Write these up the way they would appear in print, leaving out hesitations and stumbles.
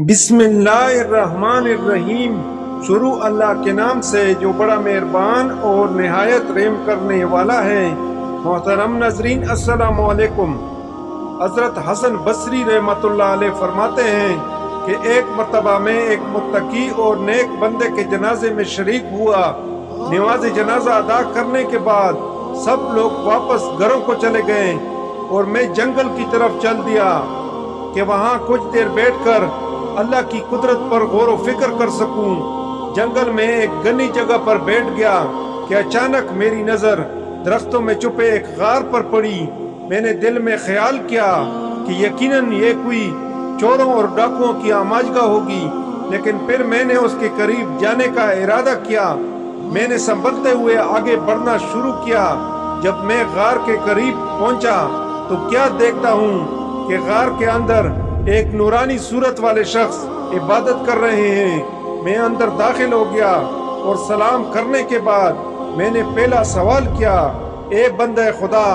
بسم اللہ الرحمن الرحیم۔ شروع اللہ کے نام سے جو بڑا مہربان اور نہایت رحم کرنے والا ہے۔ محترم ناظرین السلام علیکم۔ حضرت حسن بصری رحمۃ اللہ علیہ فرماتے ہیں کہ ایک مرتبہ میں ایک متقی اور نیک بندے کے جنازے میں شریک ہوا۔ نماز جنازہ ادا کرنے کے بعد سب لوگ واپس گھروں کو چلے گئے اور میں جنگل کی طرف چل دیا کہ وہاں کچھ دیر بیٹھ کر اللہ کی قدرت پر غور و فکر کر سکوں۔ جنگل میں ایک گھنی جگہ پر بیٹھ گیا کہ اچانک میری نظر درختوں میں چھپے ایک غار پر پڑی۔ میں نے دل میں خیال کیا کہ یقیناً یہ کوئی چوروں اور ڈاکوؤں کی آماجگاہ ہوگی، لیکن پھر میں نے اس کے قریب جانے کا ارادہ کیا۔ میں نے سنبھلتے ہوئے آگے بڑھنا شروع کیا۔ جب میں غار کے قریب پہنچا تو کیا دیکھتا ہوں کہ غار کے اندر ایک نورانی صورت والے شخص عبادت کر رہے ہیں۔ میں اندر داخل ہو گیا اور سلام کرنے کے بعد میں نے پہلا سوال کیا، اے بندہ خدا،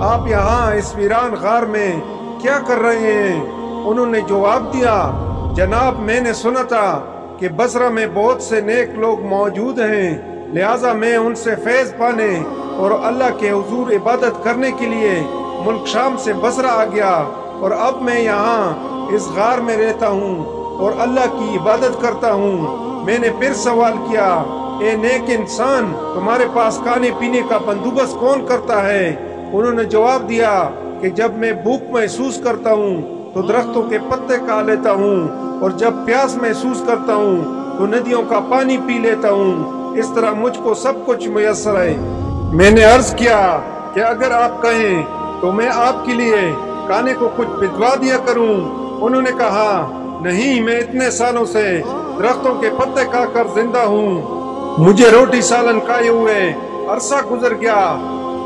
آپ یہاں اس ویران غار میں کیا کر رہے ہیں؟ انہوں نے جواب دیا، جناب میں نے سنا تھا کہ بصرہ میں بہت سے نیک لوگ موجود ہیں، لہٰذا میں ان سے فیض پانے اور اللہ کے حضور عبادت کرنے کے لیے ملک شام سے بصرہ آ گیا، اور اب میں یہاں اس غار میں رہتا ہوں اور اللہ کی عبادت کرتا ہوں۔ میں نے پھر سوال کیا، اے نیک انسان، تمہارے پاس کھانے پینے کا بندوبست کون کرتا ہے؟ انہوں نے جواب دیا کہ جب میں بھوک محسوس کرتا ہوں تو درختوں کے پتے کھا لیتا ہوں، اور جب پیاس محسوس کرتا ہوں تو ندیوں کا پانی پی لیتا ہوں۔ اس طرح مجھ کو سب کچھ میسر ہے۔ میں نے عرض کیا کہ اگر آپ کہیں تو میں آپ کے لیے کھانے کو کچھ بھجوا دیا کروں۔ انہوں نے کہا، نہیں، میں اتنے سالوں سے درختوں کے پتے کھا کر زندہ ہوں، مجھے روٹی سالن کھائے ہوئے عرصہ گزر گیا،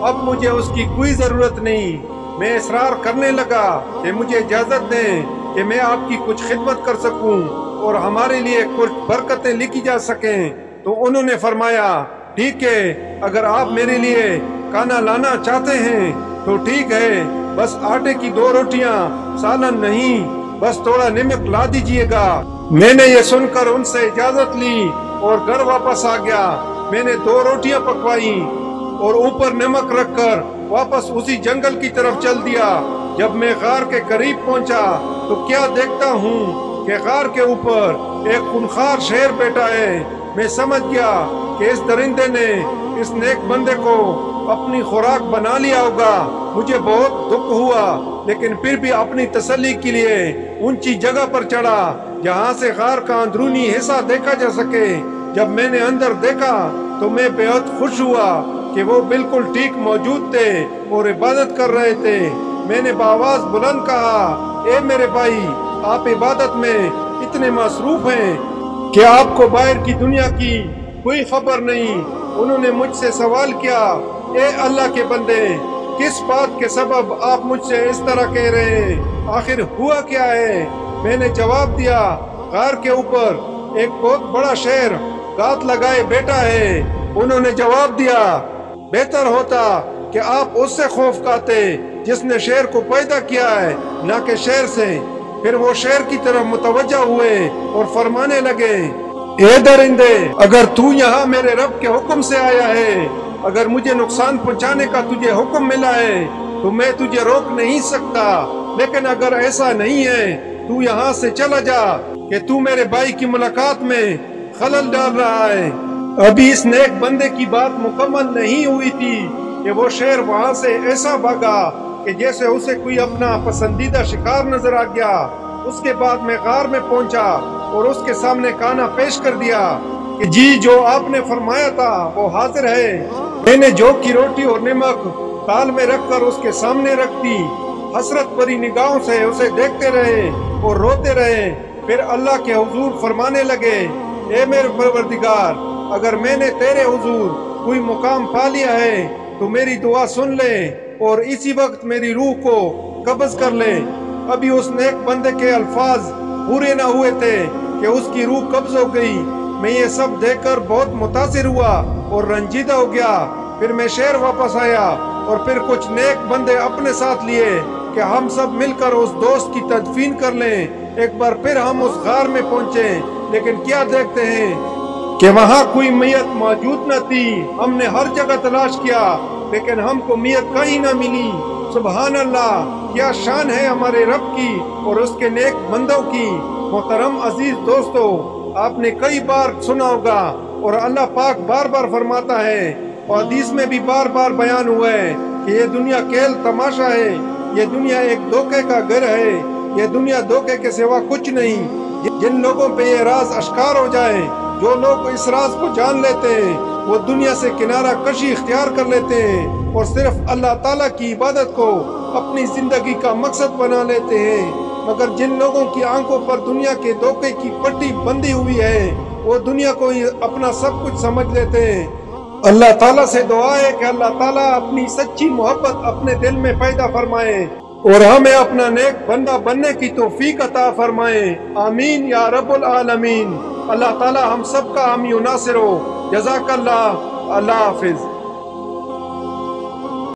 اب مجھے اس کی کوئی ضرورت نہیں۔ میں اصرار کرنے لگا کہ مجھے اجازت دیں کہ میں آپ کی کچھ خدمت کر سکوں اور ہمارے لیے کچھ برکتیں لکھی جا سکیں۔ تو انہوں نے فرمایا، ٹھیک ہے، اگر آپ میرے لیے کھانا لانا چاہتے ہیں تو ٹھیک ہے، بس آٹے کی 2 روٹیاں، سالن نہیں، بس تھوڑا نمک لا دیجئے گا۔ میں نے یہ سن کر ان سے اجازت لی اور گھر واپس آ گیا۔ میں نے 2 روٹیاں پکوائیں اور اوپر نمک رکھ کر واپس اسی جنگل کی طرف چل دیا۔ جب میں غار کے قریب پہنچا تو کیا دیکھتا ہوں کہ غار کے اوپر ایک خونخوار شیر بیٹھا ہے۔ میں سمجھ گیا کہ اس درندے نے اس نیک بندے کو اپنی خوراک بنا لیا ہوگا۔ مجھے بہت دکھ ہوا، لیکن پھر بھی اپنی تسلی کے لیے اونچی جگہ پر چڑھا جہاں سے غار کا اندرونی حصہ دیکھا جا سکے۔ جب میں نے اندر دیکھا تو میں بہت خوش ہوا کہ وہ بالکل ٹھیک موجود تھے اور عبادت کر رہے تھے۔ میں نے بآواز بلند کہا، اے میرے بھائی، آپ عبادت میں اتنے مصروف ہیں کہ آپ کو باہر کی دنیا کی کوئی خبر نہیں۔ انہوں نے مجھ سے سوال کیا، اے اللہ کے بندے، کس بات کے سبب آپ مجھ سے اس طرح کہہ رہے ہیں؟ آخر ہوا کیا ہے؟ میں نے جواب دیا، غار کے اوپر ایک بہت بڑا شیر گات لگائے بیٹھا ہے۔ انہوں نے جواب دیا، بہتر ہوتا کہ آپ اس سے خوف کھاتے جس نے شیر کو پیدا کیا ہے، نہ کہ شیر سے۔ پھر وہ شیر کی طرف متوجہ ہوئے اور فرمانے لگے، اے درندے، اگر تو یہاں میرے رب کے حکم سے آیا ہے، اگر مجھے نقصان پہنچانے کا تجھے حکم ملا ہے تو میں تجھے روک نہیں سکتا، لیکن اگر ایسا نہیں ہے تو یہاں سے چلا جا کہ تو میرے بھائی کی ملاقات میں خلل ڈال رہا ہے۔ ابھی اس نیک بندے کی بات مکمل نہیں ہوئی تھی کہ وہ شیر وہاں سے ایسا بھاگا کہ جیسے اسے کوئی اپنا پسندیدہ شکار نظر آ گیا۔ اس کے بعد میں غار میں پہنچا اور اس کے سامنے کھانا پیش کر دیا کہ جی، جو آپ نے فرمایا تھا وہ حاضر ہے۔ میں نے جو کی روٹی اور نمک تال میں رکھ کر اس کے سامنے رکھ دی۔ حسرت بھری نگاہوں سے اسے دیکھتے رہے اور روتے رہے۔ پھر اللہ کے حضور فرمانے لگے، اے میرے پروردگار، اگر میں نے تیرے حضور کوئی مقام پا لیا ہے تو میری دعا سن لے اور اسی وقت میری روح کو قبض کر لے۔ ابھی اس نیک بندے کے الفاظ پورے نہ ہوئے تھے کہ اس کی روح قبض ہو گئی۔ میں یہ سب دیکھ کر بہت متاثر ہوا اور رنجیدہ ہو گیا۔ پھر میں شہر واپس آیا اور پھر کچھ نیک بندے اپنے ساتھ لیے کہ ہم سب مل کر اس دوست کی تدفین کر لیں۔ ایک بار پھر ہم اس غار میں پہنچے، لیکن کیا دیکھتے ہیں کہ وہاں کوئی میت موجود نہ تھی۔ ہم نے ہر جگہ تلاش کیا لیکن ہم کو میت کہیں نہ ملی۔ سبحان اللہ، کیا شان ہے ہمارے رب کی اور اس کے نیک بندوں کی۔ محترم عزیز دوستو، آپ نے کئی بار سنا ہوگا اور اللہ پاک بار بار فرماتا ہے اور حدیث میں بھی بار بار بیان ہوا ہے کہ یہ دنیا کھیل تماشا ہے، یہ دنیا ایک دھوکے کا گھر ہے، یہ دنیا دھوکے کے سوا کچھ نہیں۔ جن لوگوں پہ یہ راز اشکار ہو جائے، جو لوگ اس راز کو جان لیتے ہیں، وہ دنیا سے کنارہ کشی اختیار کر لیتے ہیں اور صرف اللہ تعالیٰ کی عبادت کو اپنی زندگی کا مقصد بنا لیتے ہیں۔ مگر جن لوگوں کی آنکھوں پر دنیا کے دھوکے کی پٹی بندھی ہوئی ہے، وہ دنیا کو ہی اپنا سب کچھ سمجھ لیتے ہیں۔ اللہ تعالیٰ سے دعا ہے کہ اللہ تعالیٰ اپنی سچی محبت اپنے دل میں پیدا فرمائے اور ہمیں اپنا نیک بندہ بننے کی توفیق عطا فرمائے۔ آمین یا رب العالمین۔ اللہ تعالیٰ ہم سب کا حامی و ناصر ہو۔ جزاک اللہ۔ اللہ حافظ۔